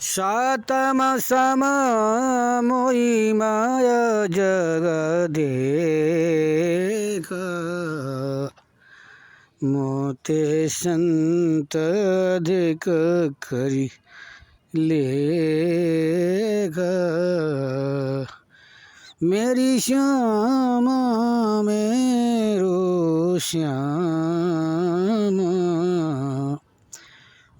सातम सम मोई माया जग देख मोते संत अधिक करी लेख मेरी श्यामा मेरो श्यामा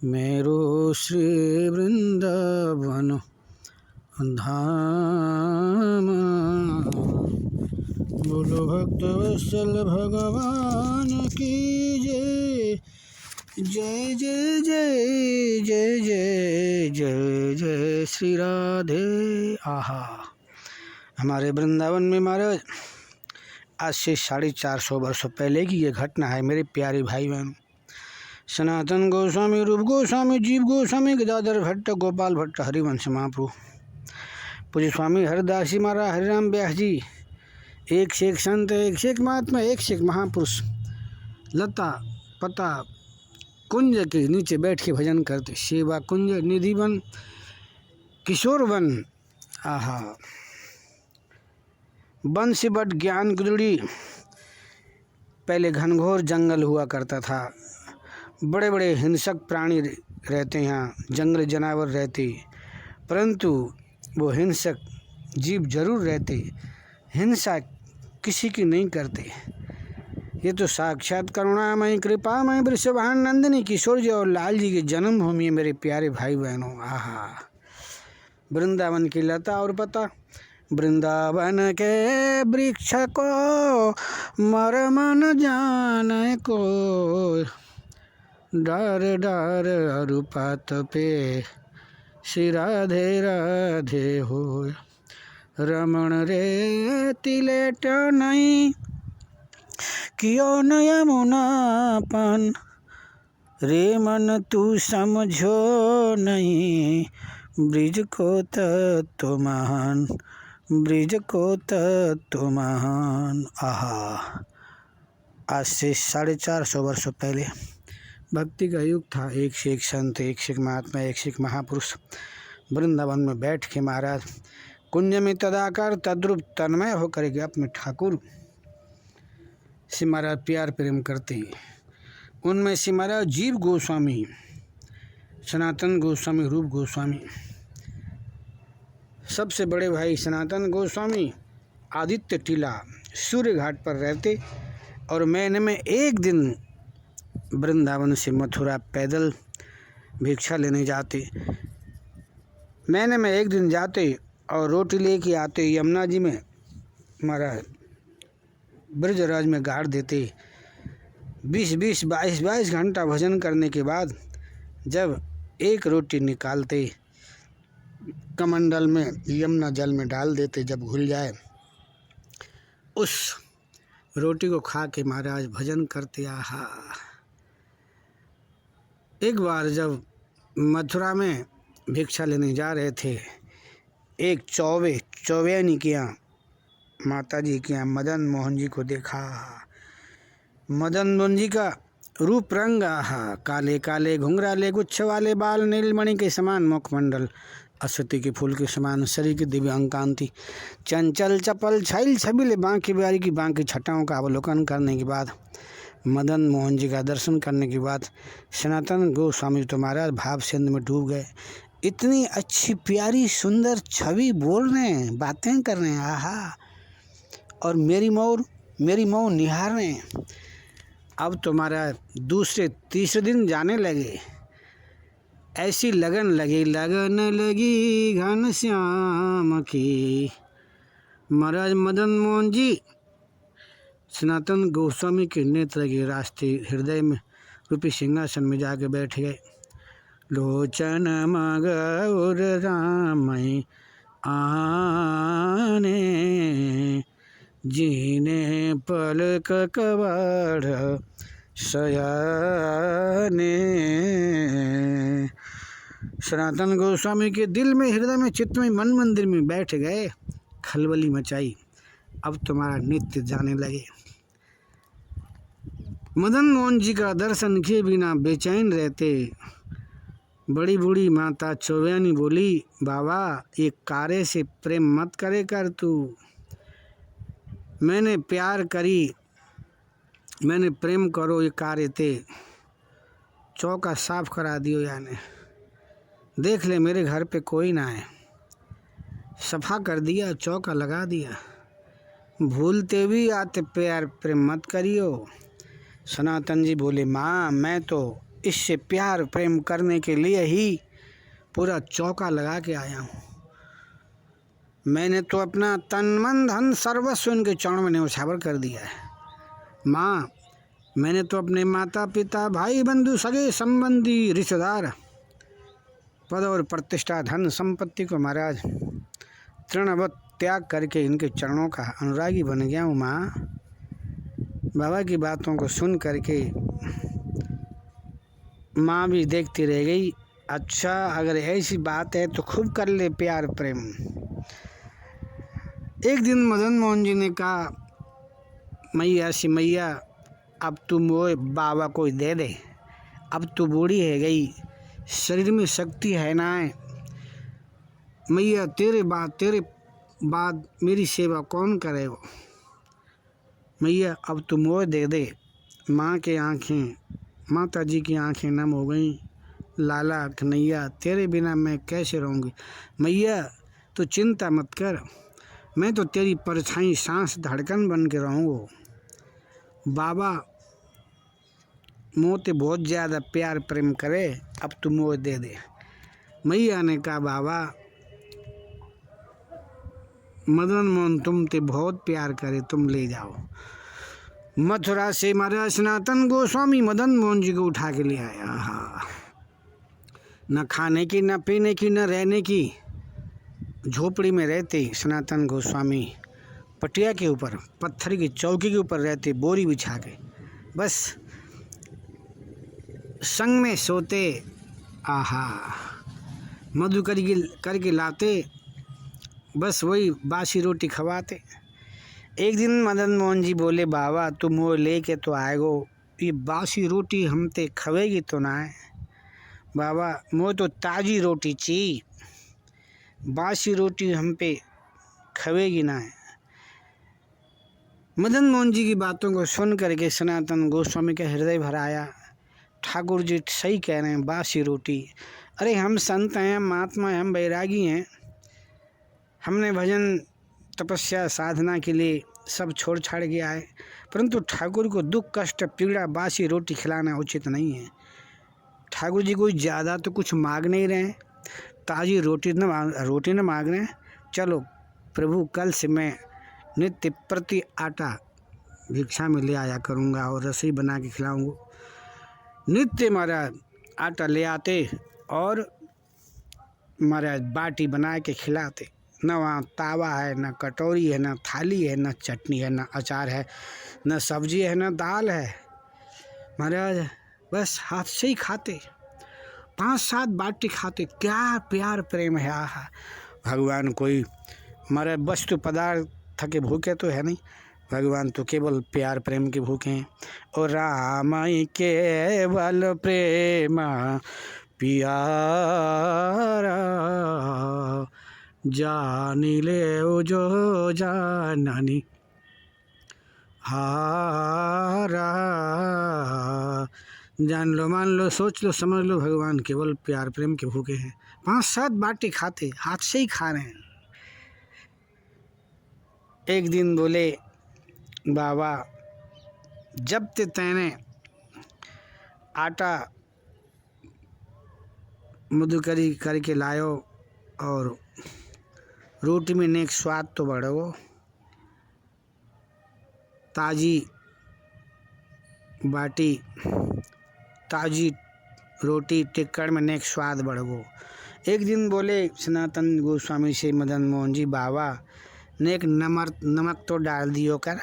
मेरो श्री वृंदावन धाम। बोलो भक्त वत्सल भगवान की जय जय जय जय जय जय जय जय श्री राधे। आहा, हमारे वृंदावन में महाराज आज से 450 वर्षों पहले की ये घटना है। मेरे प्यारे भाई बहन, सनातन गोस्वामी, रूप गोस्वामी, जीव गोस्वामी, गदाधर भट्ट, गोपाल भट्ट, हरिवंश महाप्रभु, पूज्य स्वामी हरिदास जी महाराज, हरिराम व्यास जी, एक से एक संत, एक से एक महात्मा, एक से एक महापुरुष लता पता कुंज के नीचे बैठ के भजन करते। सेवा कुंज, निधि वन, किशोर वन। आहा, वन से बट ज्ञान गुदड़ी। पहले घनघोर जंगल हुआ करता था, बड़े बड़े हिंसक प्राणी रहते हैं यहाँ, जंगल जानवर रहते, परंतु वो हिंसक जीव जरूर रहते, हिंसा किसी की नहीं करते। ये तो साक्षात करुणामयी कृपामयी वृषभान नंदिनी किशोर जी और लाल जी की जन्मभूमि है मेरे प्यारे भाई बहनों। आहा, वृंदावन की लता और पता, वृंदावन के वृक्ष को मर्म न जाने को, डार डार अरुपात पे श्री राधे राधे हो। रमण रे तिलेट नहीं कियो न यमुनापन, रे मन तू समझो नहीं ब्रिज को तत्व महान, ब्रिज को तत्व महान। आहा, आज से 450 वर्षों पहले भक्ति का युग था। एक से एक संत, एक से एक महात्मा, एक से एक महापुरुष वृंदावन में बैठ के महाराज कुंज में तदाकार तद्रुप तन्मय होकर के अपने ठाकुर से महाराज प्यार प्रेम करते। उनमें से महाराज जीव गोस्वामी, सनातन गोस्वामी, रूप गोस्वामी, सबसे बड़े भाई सनातन गोस्वामी आदित्य टीला सूर्य घाट पर रहते और महीने में एक दिन वृंदावन से मथुरा पैदल भिक्षा लेने जाते। महीने में एक दिन जाते और रोटी लेके आते, यमुना जी में महाराज ब्रजराज में गाड़ देते। 20-20, 22-22 घंटा भजन करने के बाद जब एक रोटी निकालते, कमंडल में यमुना जल में डाल देते, जब घुल जाए उस रोटी को खा के महाराज भजन करते। आहा, एक बार जब मथुरा में भिक्षा लेने जा रहे थे, एक चौबेनी के यहाँ माता जी के यहाँ मदन मोहन जी को देखा। मदन मोहन जी का रूप रंग, आहा, काले काले घुंघराले गुच्छ वाले बाल, नीलमणि के समान मुखमंडल, अश्वती के फूल के समान शरीर की दिव्यांग कांति, चंचल चपल छैल छबीले बांकी बिहारी की बांकी छटाओं का अवलोकन करने के बाद, मदन मोहन जी का दर्शन करने के बाद सनातन गोस्वामी तो महाराज भाव सिंध में डूब गए। इतनी अच्छी प्यारी सुंदर छवि बोल रहे हैं, बातें कर रहे हैं। आहा, और मेरी मऊ निहार रहे हैं। अब तो महाराज दूसरे तीसरे दिन जाने लगे, ऐसी लगन लगी घनश्याम की। महाराज मदन मोहन जी सनातन गोस्वामी के नेत्र के रास्ते हृदय में रूपी सिंहासन में जाके बैठ गए। लोचन मगौर रामई आने, जीने पलक कबाड़ सयाने। सनातन गोस्वामी के दिल में, हृदय में, चित्त में, मन मंदिर में बैठ गए। खलबली मचाई। अब तुम्हारा नित्य जाने लगे। मदन मोहन जी का दर्शन किए बिना बेचैन रहते। बड़ी बूढ़ी माता चौबेनी बोली, बाबा ये कारे से प्रेम मत करे कर तू। मैंने प्यार करी, मैंने प्रेम करो ये कारे ते चौका साफ करा दियो याने। देख ले मेरे घर पे कोई ना है, सफा कर दिया, चौका लगा दिया। भूलते भी आते प्यार प्रेम मत करियो। सनातन जी बोले, माँ मैं तो इससे प्यार प्रेम करने के लिए ही पूरा चौका लगा के आया हूँ। मैंने तो अपना तन मन धन सर्वस्व इनके चरणों में न्यौछावर कर दिया है। माँ मैंने तो अपने माता पिता भाई बंधु सगे संबंधी रिश्तेदार पद और प्रतिष्ठा धन संपत्ति को महाराज तृणवत त्याग करके इनके चरणों का अनुरागी बन गया हूँ। माँ बाबा की बातों को सुन करके माँ भी देखती रह गई। अच्छा अगर ऐसी बात है तो खूब कर ले प्यार प्रेम। एक दिन मदन मोहन जी ने कहा, मैया सी मैया अब तू मोए बाबा को दे दे, अब तू बूढ़ी है गई, शरीर में शक्ति है ना है। मैया तेरे बाद मेरी सेवा कौन करेगा। मैया अब तू मोए दे दे। माँ के आँखें, माता जी की आंखें नम हो गईं। लाला कन्हैया तेरे बिना मैं कैसे रहूँगी। मैया तू चिंता मत कर, मैं तो तेरी परछाई सांस धड़कन बन के रहूँगा। बाबा मोते बहुत ज़्यादा प्यार प्रेम करे, अब तू मोह दे दे। मैया ने कहा, बाबा मदन मोहन तुम ते बहुत प्यार करे, तुम ले जाओ। मथुरा से महाराज सनातन गोस्वामी मदन मोहन जी को उठा के ले आया। हाँ, न खाने की न पीने की न रहने की, झोपड़ी में रहते सनातन गोस्वामी, पटिया के ऊपर पत्थर की चौकी के ऊपर रहते, बोरी बिछा के बस संग में सोते। आहा, मधु करके लाते, बस वही बासी रोटी खवाते। एक दिन मदन मोहन जी बोले, बाबा तुम वो लेके तो आएगो, ये बासी रोटी हम ते खवेगी तो ना है। बाबा मोह तो ताज़ी रोटी ची, बासी रोटी हम पे खवेगी ना है। मदन मोहन जी की बातों को सुन करके सनातन गोस्वामी का हृदय भर आया। ठाकुर जी सही कह रहे हैं, बासी रोटी। अरे हम संत हैं, महात्मा हैं, हम बैरागी हैं, हमने भजन तपस्या साधना के लिए सब छोड़ छाड़ के आए, परंतु ठाकुर को दुख कष्ट पीड़ा बासी रोटी खिलाना उचित नहीं है। ठाकुर जी कोई ज़्यादा तो कुछ मांग नहीं रहे हैं, ताज़ी रोटी न मांग रहे हैं। चलो प्रभु कल से मैं नित्य प्रति आटा भिक्षा में ले आया करूँगा और रसोई बना के खिलाऊँगा। नित्य महाराज आटा ले आते और महाराज बाटी बना के खिलाते। न वहाँ तावा है, न कटोरी है, न थाली है, न चटनी है, न अचार है, न सब्जी है, न दाल है। महाराज बस हाथ से ही खाते, 5-7 बाटी खाते। क्या प्यार प्रेम है। आहा, भगवान कोई महाराज वस्तु पदार्थ के भूखे तो है नहीं, भगवान तो केवल प्यार प्रेम के भूखे हैं। और राम केवल प्रेम पियारा, जानी ले जो जाननी हारा। जान लो, मान लो, सोच लो, समझ लो, भगवान केवल प्यार प्रेम के भूखे हैं। 5-7 बाटी खाते, हाथ से ही खा रहे हैं। एक दिन बोले, बाबा जब ते तैने आटा मधुकरी करके लायो और रोटी में नेक स्वाद तो बढ़ो, ताज़ी बाटी ताज़ी रोटी टिक्कड़ में नेक स्वाद बढ़ो। एक दिन बोले सनातन गोस्वामी से मदन मोहन जी, बाबा नेक नमक तो डाल दियो कर,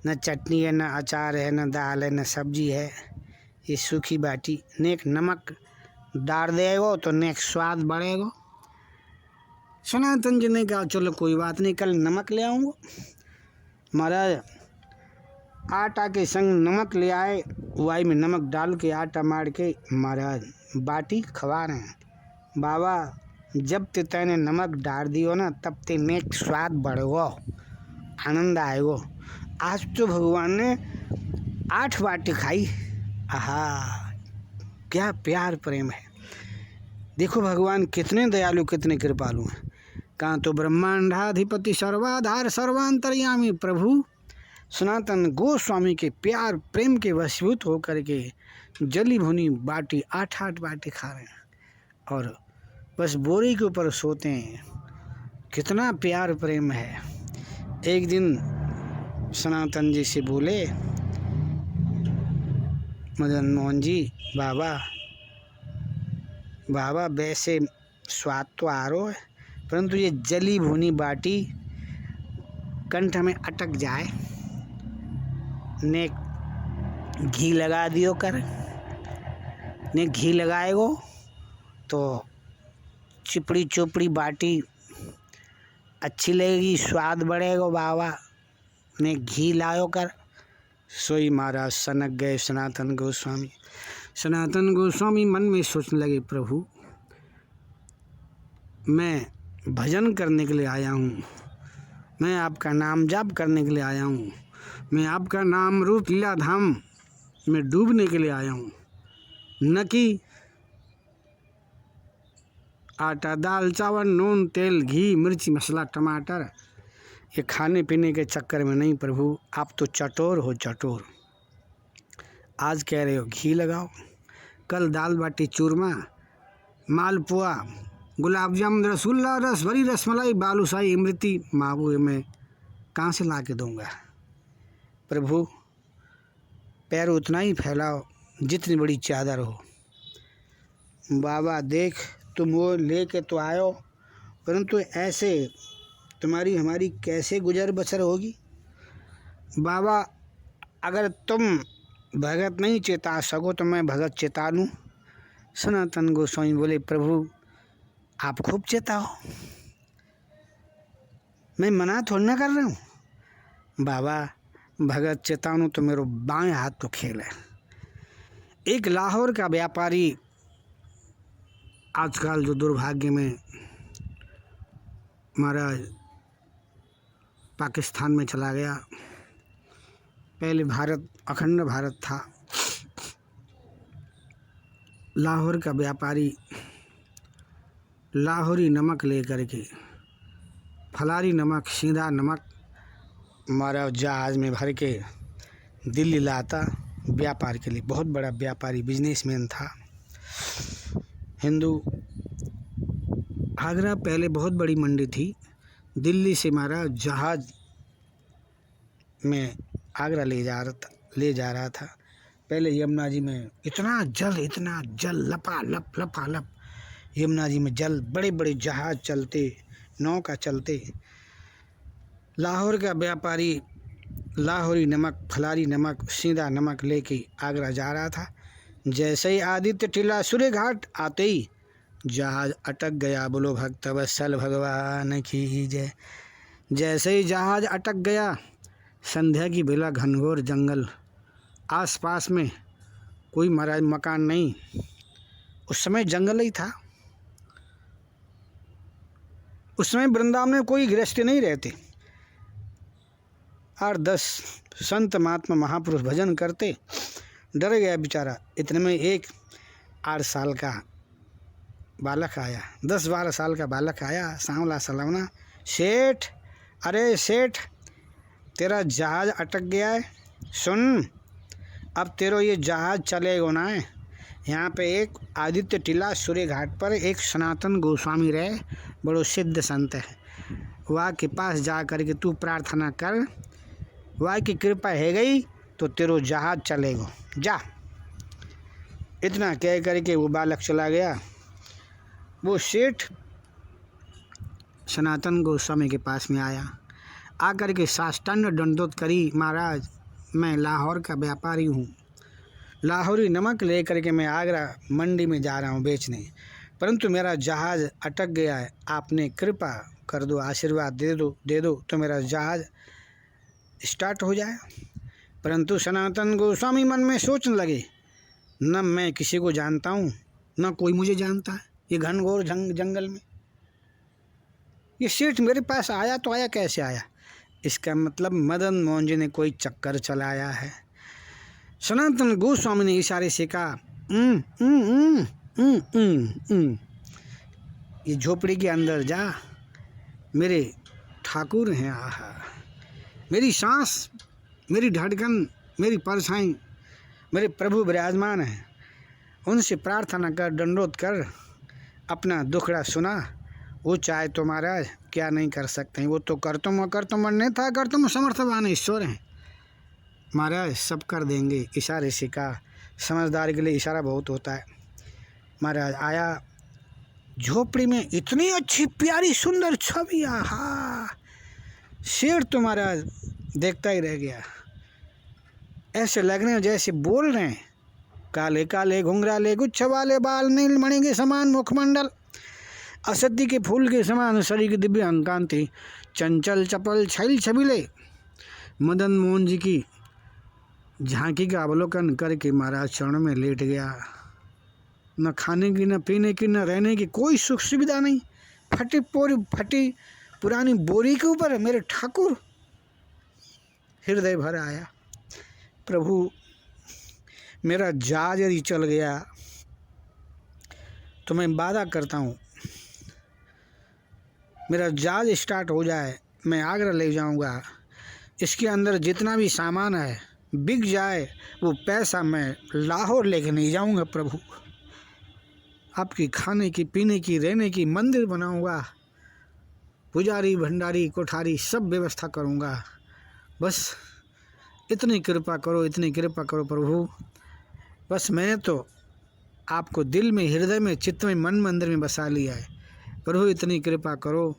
न चटनी है, न अचार है, न दाल है, न सब्जी है, ये सूखी बाटी, नेक नमक डाल देगो तो नेक स्वाद बढ़ेगा। सनातन जी ने कहा, चलो कोई बात नहीं, कल नमक ले आऊँगा। महाराज आटा के संग नमक ले आए, वाई में नमक डाल के आटा मार के महाराज बाटी खवा रहे हैं। बाबा जब ते तैने नमक डाल दियो ना तब ते नेक स्वाद बढ़ेगो, आनंद आएगो। आज तो भगवान ने 8 बाटी खाई। आहा, क्या प्यार प्रेम है। देखो भगवान कितने दयालु, कितने कृपालु हैं। कहाँ तो ब्रह्मांडाधिपति सर्वाधार सर्वांतर्यामी प्रभु सनातन गोस्वामी के प्यार प्रेम के वशीभूत होकर के जली भुनी बाटी 8 बाटी खा रहे हैं और बस बोरी के ऊपर सोते हैं। कितना प्यार प्रेम है। एक दिन सनातन जी से बोले मदन मोहन जी, बाबा वैसे स्वाद तो आ रहा है, परंतु ये जली भुनी बाटी कंठ में अटक जाए, ने घी लगा दियो कर, ने घी लगाएगो तो चिपड़ी चोपड़ी बाटी अच्छी लगेगी, स्वाद बढ़ेगा। बाबा ने घी लायो कर। सोई महाराज सनक गए सनातन गोस्वामी। सनातन गोस्वामी मन में सोचने लगे, प्रभु मैं भजन करने के लिए आया हूँ, मैं आपका नाम जाप करने के लिए आया हूँ, मैं आपका नाम रूप लीला धाम में डूबने के लिए आया हूँ, न कि आटा दाल चावल नून तेल घी मिर्ची मसाला टमाटर ये खाने पीने के चक्कर में नहीं। प्रभु आप तो चटोर हो, चटोर। आज कह रहे हो घी लगाओ, कल दाल बाटी चूरमा, मालपुआ, गुलाब जामुन, रसगुल्ला, रसभरी, रसमलाई, बालूशाही, इमरती, माबू मैं कहाँ से ला के दूँगा। प्रभु पैर उतना ही फैलाओ जितनी बड़ी चादर हो। बाबा देख तुम वो ले के तो आयो, परंतु ऐसे तुम्हारी हमारी कैसे गुजर बसर होगी। बाबा अगर तुम भगत नहीं चेता सको तो मैं भगत चेता लूँ। सनातन गोस्वामी बोले, प्रभु आप खूब चेताओ, मैं मना थोड़ी ना कर रहा हूँ। बाबा भगत चेताऊँ तो मेरे बाएं हाथ तो खेल है। एक लाहौर का व्यापारी आजकल जो दुर्भाग्य में महाराज पाकिस्तान में चला गया। पहले भारत अखंड भारत था। लाहौर का व्यापारी लाहौरी नमक लेकर के, फलारी नमक, सीधा नमक हमारा जहाज़ में भर के दिल्ली लाता व्यापार के लिए। बहुत बड़ा व्यापारी बिजनेसमैन था, हिंदू। आगरा पहले बहुत बड़ी मंडी थी। दिल्ली से हमारा जहाज़ में आगरा ले जा रहा था। पहले यमुना जी में इतना जल लपालप यमुना जी में जल, बड़े बड़े जहाज़ चलते, नौका चलते। लाहौर का व्यापारी लाहौरी नमक, फलारी नमक, सीधा नमक लेके आगरा जा रहा था। जैसे ही आदित्य टीला सूर्य घाट आते ही जहाज़ अटक गया। बोलो भक्त वत्सल भगवान की जय। जैसे ही जहाज़ अटक गया, संध्या की बेला, घनघोर जंगल, आसपास में कोई महाराज मकान नहीं। उस समय जंगल ही था। उस समय वृंदावन में कोई गृहस्थी नहीं रहते। 8-10 संत महात्मा महापुरुष भजन करते। डर गया बेचारा। इतने में एक 8 साल का बालक आया, 10-12 साल का बालक आया, सांवला सलवना। सेठ, अरे सेठ, तेरा जहाज़ अटक गया है, सुन अब तेरा ये जहाज़ चलेगा ना। यहाँ पे एक आदित्य टीला सूर्य घाट पर एक सनातन गोस्वामी रहे, बड़ो सिद्ध संत है। वहाँ के पास जा कर के तू प्रार्थना कर, वहाँ की कृपा है गई तो तेरो जहाज़ चलेगा, जा। इतना कह कर के वो बालक चला गया। वो सेठ सनातन गोस्वामी के पास में आया, आकर के साष्टांग दंडोत करी, महाराज मैं लाहौर का व्यापारी हूँ, लाहौरी नमक लेकर के मैं आगरा मंडी में जा रहा हूँ बेचने, परंतु मेरा जहाज़ अटक गया है। आपने कृपा कर दो, आशीर्वाद दे दो तो मेरा जहाज़ स्टार्ट हो जाए। परंतु सनातन गोस्वामी मन में सोचने लगे, न मैं किसी को जानता हूँ, न कोई मुझे जानता है। ये घनघोर जंगल में ये सेठ मेरे पास आया तो आया कैसे आया? इसका मतलब मदन मोहन जी ने कोई चक्कर चलाया है। सनातन गोस्वामी ने इशारे से कहा, ये झोपड़ी के अंदर जा, मेरे ठाकुर हैं। आहा, मेरी सांस, मेरी धड़कन, मेरी परछाई, मेरे प्रभु विराजमान हैं। उनसे प्रार्थना कर, दंडोत कर, अपना दुखड़ा सुना। वो चाहे तो महाराज क्या नहीं कर सकते हैं, वो तो कर्तुम अन्यथा कर्तुम समर्थवान ईश्वर हैं। महाराज सब कर देंगे। इशारे से कहा, समझदार के लिए इशारा बहुत होता है। महाराज आया, झोपड़ी में इतनी अच्छी प्यारी सुंदर छवि, आहा, शेर तो महाराज देखता ही रह गया। ऐसे लगने जैसे बोल रहे हैं, काले काले घुंघराले गुच्छ वाले बाल, नीलमणि के समान मुखमंडल, असत्य के फूल के समान शरीर की दिव्य अंकांति, चंचल चपल छैल छबीले। मदन मोहन जी की झांकी का अवलोकन करके महाराज चरणों में लेट गया। न खाने की, न पीने की, न रहने की कोई सुख सुविधा नहीं। फटी पुरानी बोरी के ऊपर मेरे ठाकुर। हृदय भर आया, प्रभु मेरा जहाज यदि चल गया तो मैं वादा करता हूँ, मेरा जहाज स्टार्ट हो जाए, मैं आगरा ले जाऊँगा। इसके अंदर जितना भी सामान है बिक जाए, वो पैसा मैं लाहौर लेके नहीं जाऊँगा। प्रभु आपकी खाने की, पीने की, रहने की मंदिर बनाऊँगा, पुजारी भंडारी कोठारी सब व्यवस्था करूँगा। बस इतनी कृपा करो, इतनी कृपा करो प्रभु। बस मैंने तो आपको दिल में, हृदय में, चित्त में, मन मंदिर में बसा लिया है। प्रभु इतनी कृपा करो,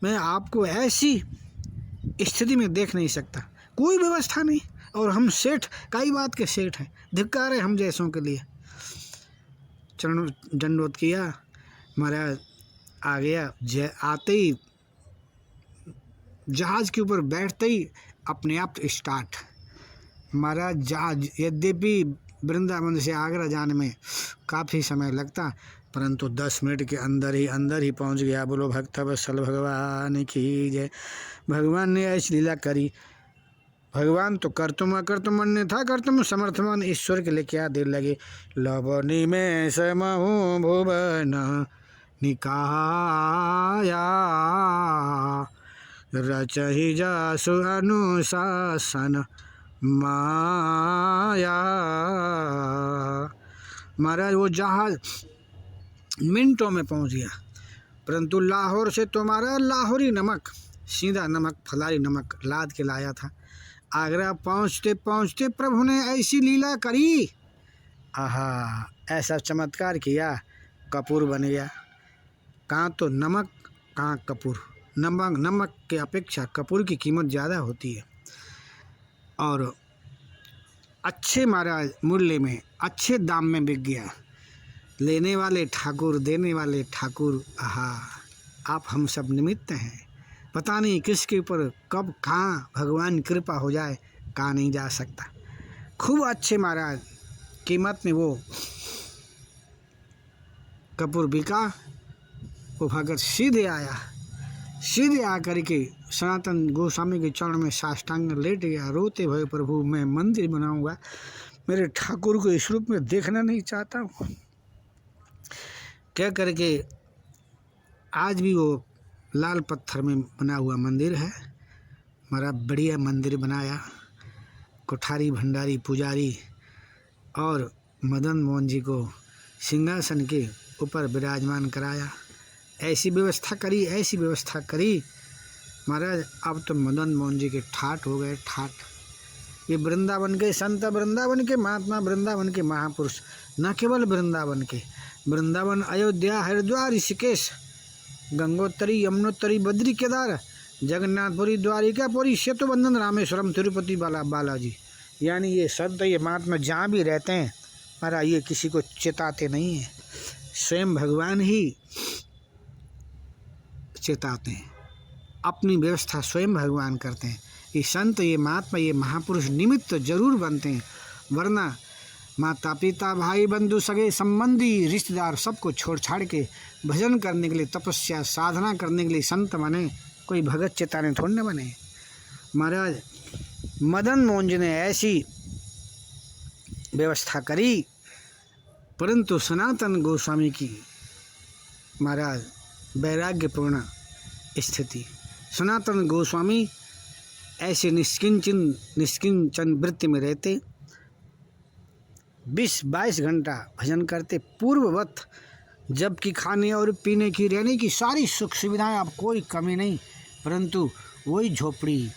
मैं आपको ऐसी स्थिति में देख नहीं सकता, कोई व्यवस्था नहीं। और हम सेठ, कई बात के सेठ हैं, धिक्कार है हम जैसों के लिए। चरण दंडोत किया, महाराज आ गया। आते ही जहाज के ऊपर बैठते ही अपने आप स्टार्ट। महाराज जहाज यद्यपि वृंदावन से आगरा जाने में काफ़ी समय लगता, परंतु 10 मिनट के अंदर ही पहुंच गया। बोलो भक्त वत्सल भगवान की जय। भगवान ने ऐसी लीला करी। भगवान तो कर्तुम अन्यथा कर्तुम समर्थवान ईश्वर के लिए क्या देर लगे। लवनी में समहु भुवन निकाया, रचहि जासु अनुशासन माया। महाराज वो जहाज मिनटों में पहुंच गया, परंतु लाहौर से तो हमारा लाहौरी नमक, सीधा नमक, फलारी नमक लाद के लाया था। आगरा पहुंचते पहुंचते प्रभु ने ऐसी लीला करी, आहा, ऐसा चमत्कार किया, कपूर बन गया। कहाँ तो नमक, कहाँ कपूर। नमक के अपेक्षा कपूर की कीमत ज़्यादा होती है। और अच्छे महाराज मूल्य में, अच्छे दाम में बिक गया। लेने वाले ठाकुर, देने वाले ठाकुर, आहा, आप हम सब निमित्त हैं। पता नहीं किसके ऊपर कब कहाँ भगवान कृपा हो जाए, कहाँ नहीं जा सकता। खूब अच्छे महाराज कीमत में वो कपूर बिका। वो भगत सीधे आकर के सनातन गोस्वामी के चरण में साष्टांग लेट गया। रोते भय, प्रभु मैं मंदिर बनाऊंगा, मेरे ठाकुर को इस रूप में देखना नहीं चाहता हूँ। क्या करके आज भी वो लाल पत्थर में बना हुआ मंदिर है। हमारा बढ़िया मंदिर बनाया, कोठारी भंडारी पुजारी और मदन मोहन जी को सिंहासन के ऊपर विराजमान कराया। ऐसी व्यवस्था करी महाराज। अब तो मदन मोहन जी के ठाठ हो गए, ठाठ। ये वृंदावन के संत, वृंदावन के महात्मा, वृंदावन के महापुरुष, न केवल वृंदावन अयोध्या, हरिद्वार, ऋषिकेश, गंगोत्री, यमुनोत्री, बद्री, केदार, जगन्नाथपुरी, द्वारिकापुरी, सेतुबंधन, रामेश्वरम, तिरुपति, बालाजी, यानी ये संत, ये महात्मा जहाँ भी रहते हैं महाराज, ये किसी को चिताते नहीं हैं, स्वयं भगवान ही चिताते हैं। अपनी व्यवस्था स्वयं भगवान करते हैं। ये संत, ये महात्मा, ये महापुरुष निमित्त जरूर बनते हैं, वरना माता पिता भाई बंधु सगे संबंधी रिश्तेदार सबको छोड़ छाड़ के भजन करने के लिए, तपस्या साधना करने के लिए संत बने, कोई भगत चेताने थोड़ी न बने। महाराज मदन मोहन जी ने ऐसी व्यवस्था करी, परंतु सनातन गोस्वामी की महाराज वैराग्यपूर्ण स्थिति। सनातन गोस्वामी ऐसे निष्किंचन वृत्ति में रहते, 20-22 घंटा भजन करते पूर्ववत, जबकि खाने और पीने की, रहने की सारी सुख सुविधाएं, अब कोई कमी नहीं, परंतु वही झोपड़ी,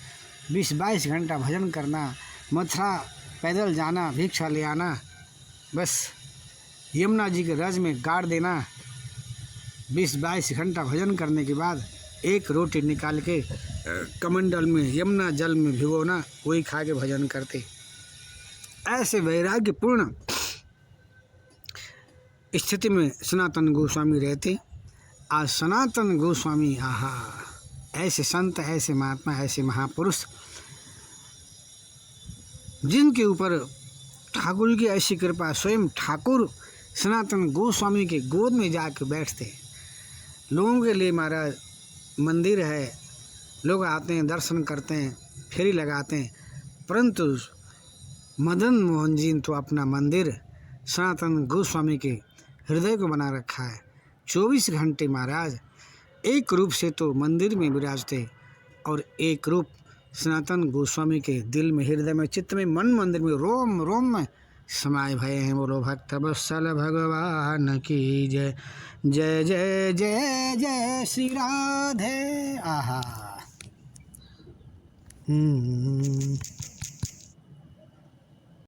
20-22 घंटा भजन करना, मथुरा पैदल जाना, भिक्षा ले आना, बस यमुना जी के रज में गाड़ देना, 20-22 घंटा भजन करने के बाद एक रोटी निकाल के कमंडल में यमुना जल में भिगोना, वही खा के भजन करते। ऐसे वैराग्यपूर्ण स्थिति में सनातन गोस्वामी रहते। आज सनातन गोस्वामी, आहा, ऐसे संत, ऐसे महात्मा, ऐसे महापुरुष जिनके ऊपर ठाकुर की ऐसी कृपा, स्वयं ठाकुर सनातन गोस्वामी के गोद में जाकर बैठते। लोगों के लिए महाराज मंदिर है, लोग आते हैं, दर्शन करते हैं, फेरी लगाते हैं, परंतु मदन मोहन जी ने तो अपना मंदिर सनातन गोस्वामी के हृदय को बना रखा है। 24 घंटे महाराज एक रूप से तो मंदिर में विराजते, और एक रूप सनातन गोस्वामी के दिल में, हृदय में, चित्त में, मन मंदिर में, रोम रोम में समाये भये हैं। बोलो भक्त वत्सल भगवान की जय। जय जय जय जय श्री राधे। आहा।